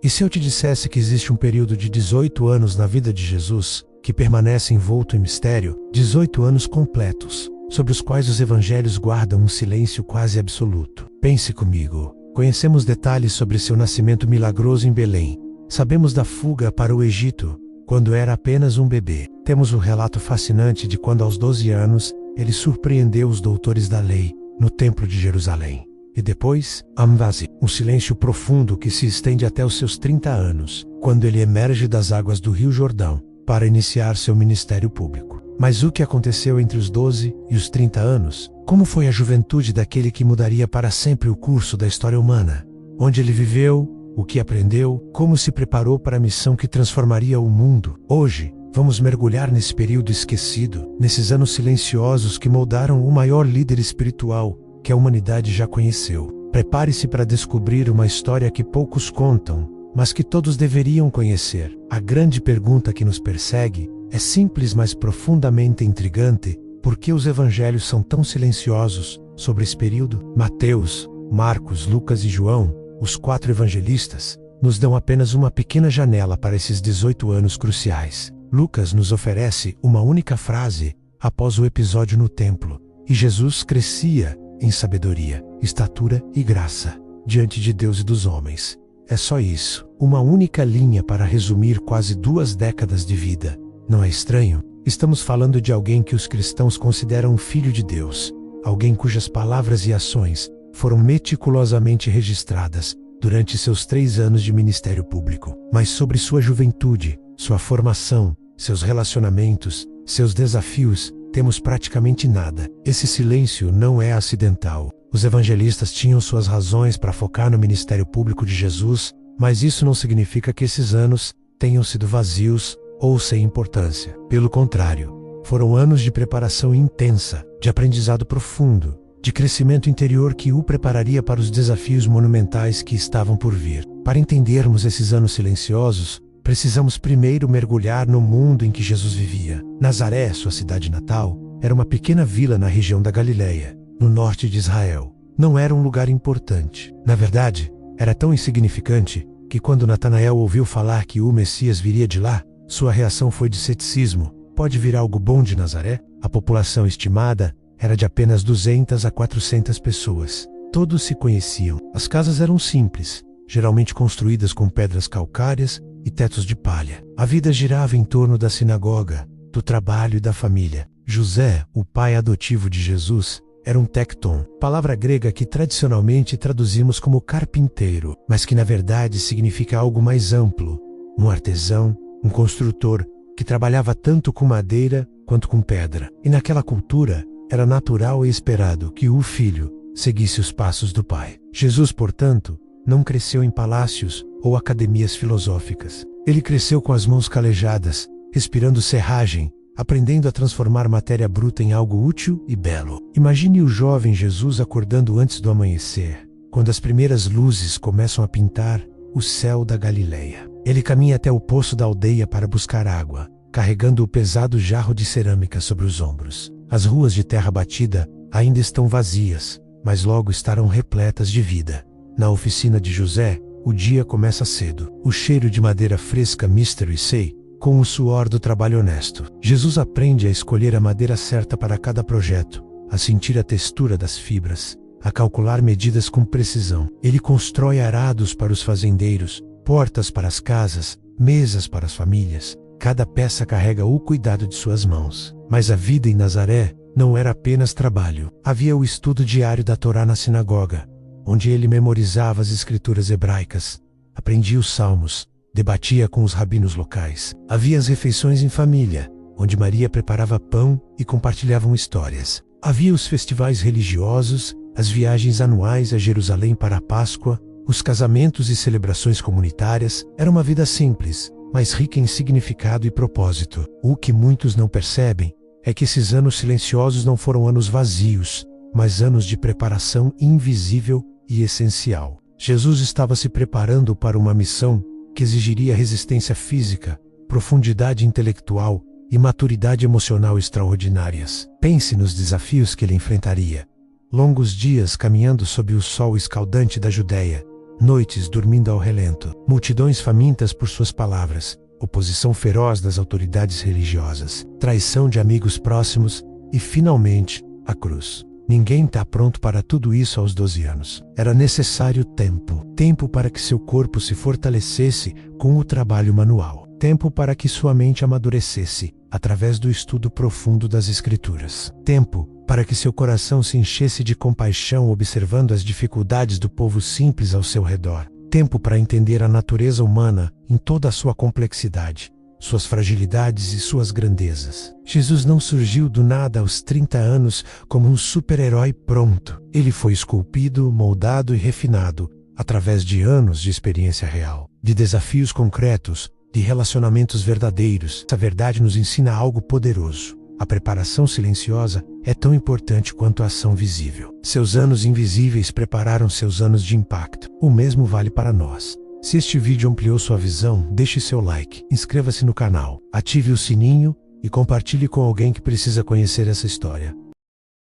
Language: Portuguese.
E se eu te dissesse que existe um período de 18 anos na vida de Jesus, que permanece envolto em mistério, 18 anos completos, sobre os quais os evangelhos guardam um silêncio quase absoluto? Pense comigo. Conhecemos detalhes sobre seu nascimento milagroso em Belém. Sabemos da fuga para o Egito, quando era apenas um bebê. Temos o relato fascinante de quando aos 12 anos, ele surpreendeu os doutores da lei, no Templo de Jerusalém. E depois, Amvasi, um silêncio profundo que se estende até os seus 30 anos, quando ele emerge das águas do Rio Jordão, para iniciar seu ministério público. Mas o que aconteceu entre os 12 e os 30 anos? Como foi a juventude daquele que mudaria para sempre o curso da história humana? Onde ele viveu, o que aprendeu, como se preparou para a missão que transformaria o mundo? Hoje, vamos mergulhar nesse período esquecido, nesses anos silenciosos que moldaram o maior líder espiritual que a humanidade já conheceu. Prepare-se para descobrir uma história que poucos contam, mas que todos deveriam conhecer. A grande pergunta que nos persegue é simples, mas profundamente intrigante: por que os evangelhos são tão silenciosos sobre esse período? Mateus, Marcos, Lucas e João, os 4 evangelistas, nos dão apenas uma pequena janela para esses 18 anos cruciais. Lucas nos oferece uma única frase após o episódio no templo: e Jesus crescia em sabedoria, estatura e graça, diante de Deus e dos homens. É só isso, uma única linha para resumir quase 2 décadas de vida. Não é estranho? Estamos falando de alguém que os cristãos consideram um filho de Deus, alguém cujas palavras e ações foram meticulosamente registradas durante seus 3 anos de ministério público. Mas sobre sua juventude, sua formação, seus relacionamentos, seus desafios, temos praticamente nada. Esse silêncio não é acidental. Os evangelistas tinham suas razões para focar no ministério público de Jesus, mas isso não significa que esses anos tenham sido vazios ou sem importância. Pelo contrário, foram anos de preparação intensa, de aprendizado profundo, de crescimento interior que o prepararia para os desafios monumentais que estavam por vir. Para entendermos esses anos silenciosos, precisamos primeiro mergulhar no mundo em que Jesus vivia. Nazaré, sua cidade natal, era uma pequena vila na região da Galileia, no norte de Israel. Não era um lugar importante. Na verdade, era tão insignificante que quando Natanael ouviu falar que o Messias viria de lá, sua reação foi de ceticismo. Pode vir algo bom de Nazaré? A população estimada era de apenas 200 a 400 pessoas. Todos se conheciam. As casas eram simples, geralmente construídas com pedras calcárias e tetos de palha. A vida girava em torno da sinagoga, do trabalho e da família. José, o pai adotivo de Jesus, era um tecton, palavra grega que tradicionalmente traduzimos como carpinteiro, mas que na verdade significa algo mais amplo. Um artesão, um construtor, que trabalhava tanto com madeira quanto com pedra. E naquela cultura, era natural e esperado que o filho seguisse os passos do pai. Jesus, portanto, não cresceu em palácios ou academias filosóficas. Ele cresceu com as mãos calejadas, respirando serragem, aprendendo a transformar matéria bruta em algo útil e belo. Imagine o jovem Jesus acordando antes do amanhecer, quando as primeiras luzes começam a pintar o céu da Galileia. Ele caminha até o poço da aldeia para buscar água, carregando o pesado jarro de cerâmica sobre os ombros. As ruas de terra batida ainda estão vazias, mas logo estarão repletas de vida. Na oficina de José, o dia começa cedo. O cheiro de madeira fresca mistura e sei, com o suor do trabalho honesto. Jesus aprende a escolher a madeira certa para cada projeto, a sentir a textura das fibras, a calcular medidas com precisão. Ele constrói arados para os fazendeiros, portas para as casas, mesas para as famílias. Cada peça carrega o cuidado de suas mãos. Mas a vida em Nazaré não era apenas trabalho. Havia o estudo diário da Torá na sinagoga, onde ele memorizava as escrituras hebraicas, aprendia os salmos, debatia com os rabinos locais. Havia as refeições em família, onde Maria preparava pão e compartilhavam histórias. Havia os festivais religiosos, as viagens anuais a Jerusalém para a Páscoa, os casamentos e celebrações comunitárias. Era uma vida simples, mas rica em significado e propósito. O que muitos não percebem é que esses anos silenciosos não foram anos vazios, mas anos de preparação invisível e essencial. Jesus estava se preparando para uma missão que exigiria resistência física, profundidade intelectual e maturidade emocional extraordinárias. Pense nos desafios que ele enfrentaria. Longos dias caminhando sob o sol escaldante da Judéia, noites dormindo ao relento, multidões famintas por suas palavras, oposição feroz das autoridades religiosas, traição de amigos próximos e, finalmente, a cruz. Ninguém está pronto para tudo isso aos 12 anos. Era necessário tempo. Tempo para que seu corpo se fortalecesse com o trabalho manual. Tempo para que sua mente amadurecesse através do estudo profundo das Escrituras. Tempo para que seu coração se enchesse de compaixão observando as dificuldades do povo simples ao seu redor. Tempo para entender a natureza humana em toda a sua complexidade, suas fragilidades e suas grandezas. Jesus não surgiu do nada aos 30 anos como um super-herói pronto. Ele foi esculpido, moldado e refinado através de anos de experiência real, de desafios concretos, de relacionamentos verdadeiros. Essa verdade nos ensina algo poderoso. A preparação silenciosa é tão importante quanto a ação visível. Seus anos invisíveis prepararam seus anos de impacto. O mesmo vale para nós. Se este vídeo ampliou sua visão, deixe seu like, inscreva-se no canal, ative o sininho e compartilhe com alguém que precisa conhecer essa história.